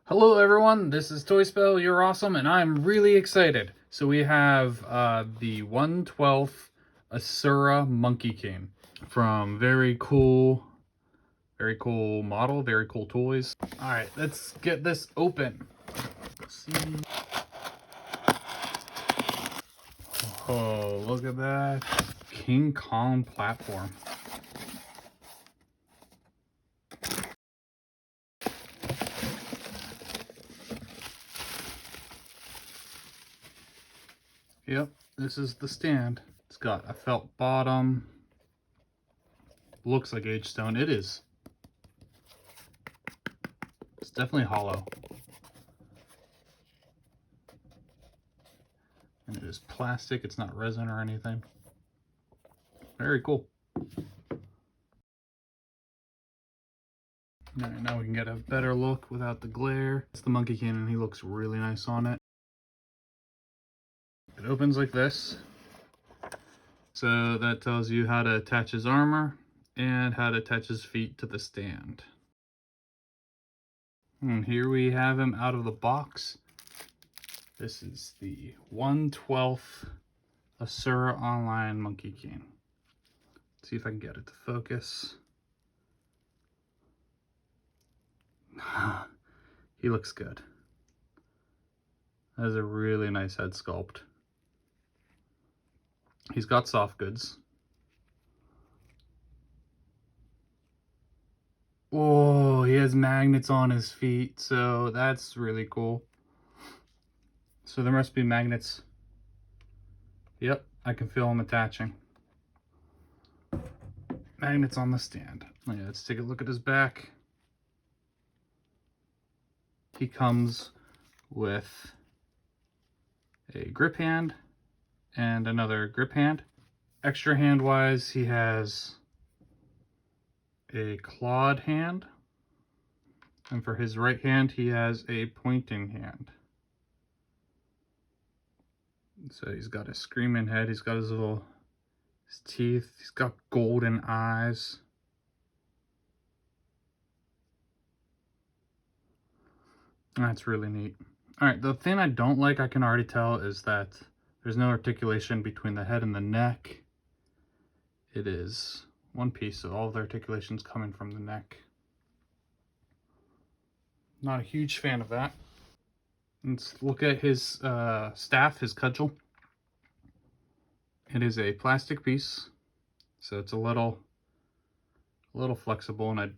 Hello everyone, this is Toy Spell, you're awesome, and I'm really excited. So we have the 1/12 Asura Monkey King from very cool model, very cool toys. Alright, let's get this open. Let's see. Oh, look at that. King Kong platform. Yep, this is the stand. It's got a felt bottom. Looks like H-stone. It is. It's definitely hollow. And it is plastic. It's not resin or anything. Very cool. Alright, now we can get a better look without the glare. It's the Monkey King and he looks really nice on it. It opens like this. So that tells you how to attach his armor and how to attach his feet to the stand. And here we have him out of the box. This is the 1/12 Asura Online Monkey King. Let's see if I can get it to focus. He looks good. That is a really nice head sculpt. He's got soft goods. Oh, he has magnets on his feet, so that's really cool. So there must be magnets. Yep, I can feel them attaching. Magnets on the stand. Oh, yeah, let's take a look at his back. He comes with a grip hand and another grip hand. Extra hand wise, he has a clawed hand, and for his right hand he has a pointing hand. So he's got a screaming head, he's got his teeth, he's got golden eyes. That's really neat. Alright, the thing I don't like, I can already tell, is that there's no articulation between the head and the neck. It is one piece, so all of the articulation's coming from the neck. Not a huge fan of that. Let's look at his staff, his cudgel. It is a plastic piece, so it's a little flexible, and I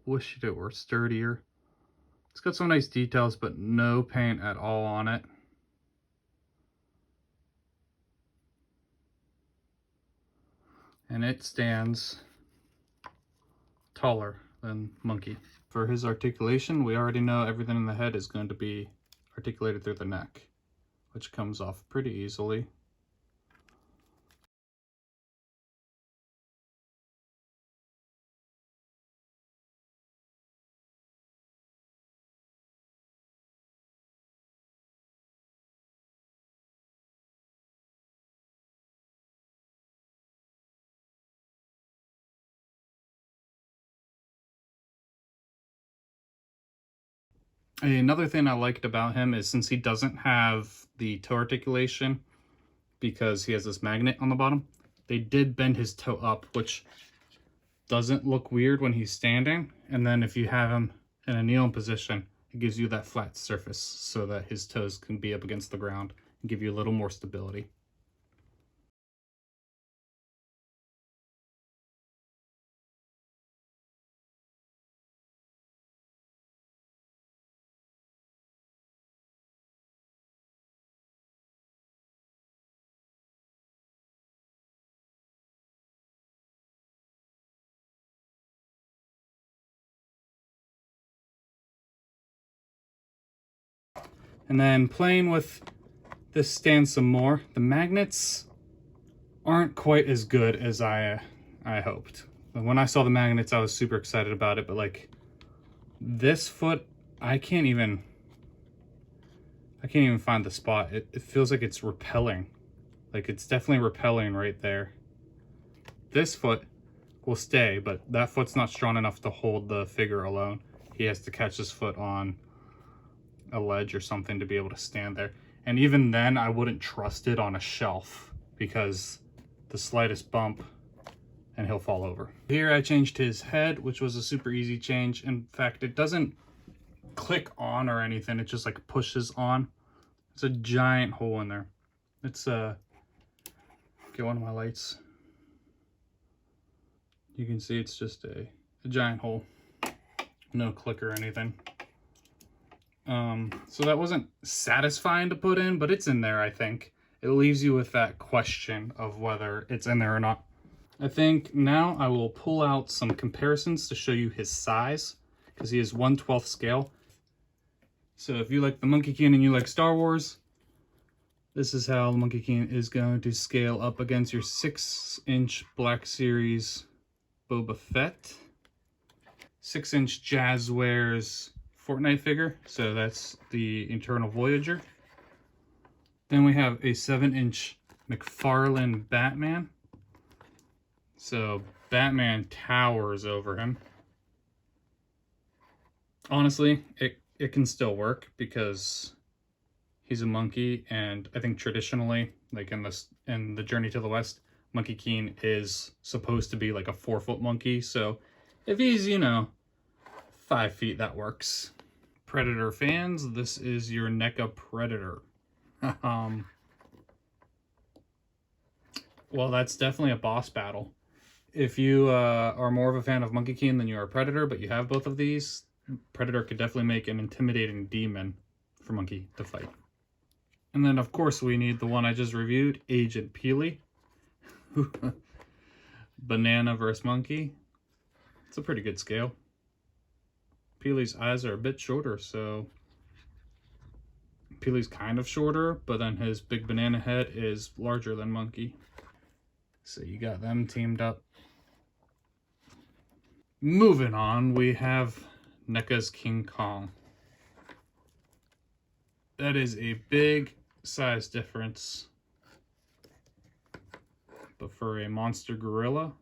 wish it were sturdier. It's got some nice details, but no paint at all on it. And it stands taller than Monkey. For his articulation, we already know everything in the head is going to be articulated through the neck, which comes off pretty easily. Another thing I liked about him is, since he doesn't have the toe articulation because he has this magnet on the bottom, they did bend his toe up, which doesn't look weird when he's standing. And then if you have him in a kneeling position, it gives you that flat surface so that his toes can be up against the ground and give you a little more stability. And then playing with this stand some more, the magnets aren't quite as good as I hoped. When I saw the magnets, I was super excited about it, but like this foot, I can't even find the spot. It feels like it's repelling. Like it's definitely repelling right there. This foot will stay, but that foot's not strong enough to hold the figure alone. He has to catch his foot on a ledge or something to be able to stand there. And even then, I wouldn't trust it on a shelf because the slightest bump and he'll fall over. Here I changed his head, which was a super easy change. In fact, it doesn't click on or anything. It just like pushes on. It's a giant hole in there. It's get one of my lights. You can see it's just a giant hole. No click or anything. So that wasn't satisfying to put in, but it's in there, I think. It leaves you with that question of whether it's in there or not. I think now I will pull out some comparisons to show you his size, because he is 1/12 scale. So if you like the Monkey King and you like Star Wars, this is how the Monkey King is going to scale up against your 6-inch Black Series Boba Fett, 6-inch Jazzwares Fortnite figure, so that's the Eternal Voyager. Then we have a 7-inch McFarlane Batman. So Batman towers over him. Honestly, it can still work because he's a monkey, and I think traditionally, like in the Journey to the West, Monkey King is supposed to be like a 4-foot monkey. So if he's, 5 feet, that works. Predator fans, this is your NECA Predator. Well, that's definitely a boss battle. If you are more of a fan of Monkey King than you are Predator, but you have both of these, Predator could definitely make an intimidating demon for Monkey to fight. And then, of course, we need the one I just reviewed, Agent Peely. Banana versus Monkey. It's a pretty good scale. Peely's eyes are a bit shorter, so Peely's kind of shorter, but then his big banana head is larger than Monkey. So you got them teamed up. Moving on, we have NECA's King Kong. That is a big size difference. But for a monster gorilla,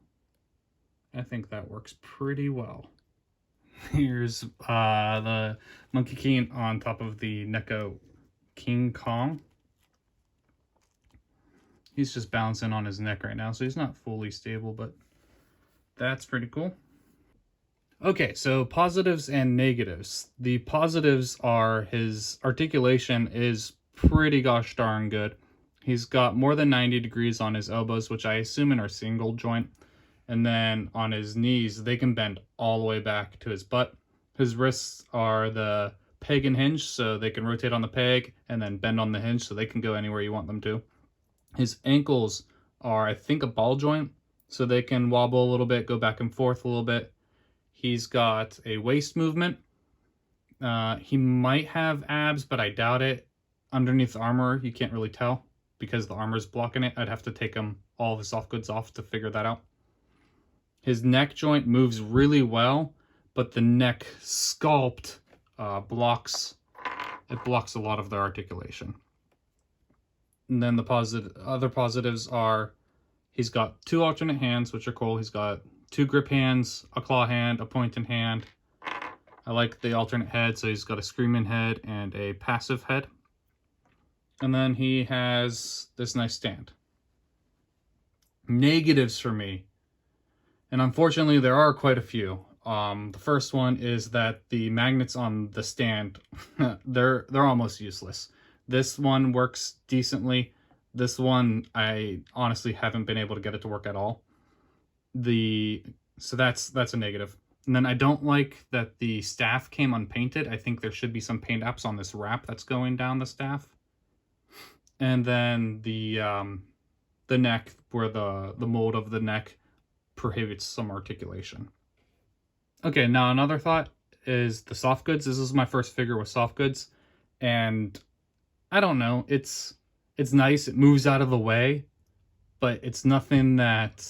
I think that works pretty well. Here's the Monkey King on top of the NECA King Kong. He's just bouncing on his neck right now, so he's not fully stable, but that's pretty cool. Okay, so positives and negatives. The positives are his articulation is pretty gosh darn good. He's got more than 90 degrees on his elbows, which I assume are single joint. And then on his knees, they can bend all the way back to his butt. His wrists are the peg and hinge, so they can rotate on the peg and then bend on the hinge, so they can go anywhere you want them to. His ankles are, I think, a ball joint, so they can wobble a little bit, go back and forth a little bit. He's got a waist movement. He might have abs, but I doubt it. Underneath the armor, you can't really tell because the armor's blocking it. I'd have to take all of the soft goods off to figure that out. His neck joint moves really well, but the neck sculpt blocks a lot of the articulation. And then the other positives are he's got 2 alternate hands, which are cool. He's got 2 grip hands, a claw hand, a pointing hand. I like the alternate head, so he's got a screaming head and a passive head. And then he has this nice stand. Negatives for me, and unfortunately there are quite a few. The first one is that the magnets on the stand, they're almost useless. This one works decently. This one, I honestly haven't been able to get it to work at all. So that's a negative. And then I don't like that the staff came unpainted. I think there should be some paint apps on this wrap that's going down the staff. And then the neck, where the mold of the neck prohibits some articulation. Okay, now another thought is the soft goods. This is my first figure with soft goods, and I don't know, it's nice, it moves out of the way, but it's nothing that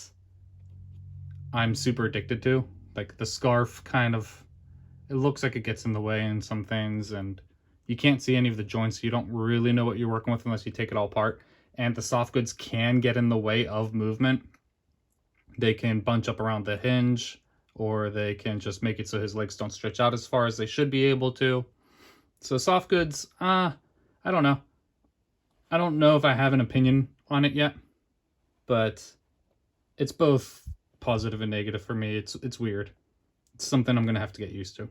I'm super addicted to. Like the scarf it looks like it gets in the way in some things, and you can't see any of the joints, so you don't really know what you're working with unless you take it all apart. And the soft goods can get in the way of movement. They can bunch up around the hinge, or they can just make it so his legs don't stretch out as far as they should be able to. So soft goods, I don't know. I don't know if I have an opinion on it yet, but it's both positive and negative for me. It's weird. It's something I'm gonna have to get used to.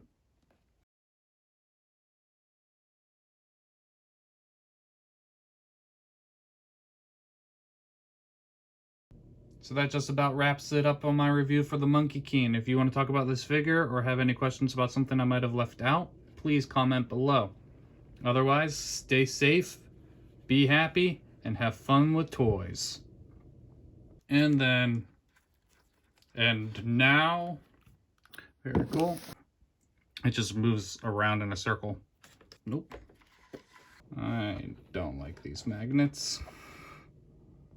So that just about wraps it up on my review for the Monkey King. If you want to talk about this figure or have any questions about something I might have left out, please comment below. Otherwise, stay safe, be happy, and have fun with toys. And now, very cool. It just moves around in a circle. Nope. I don't like these magnets.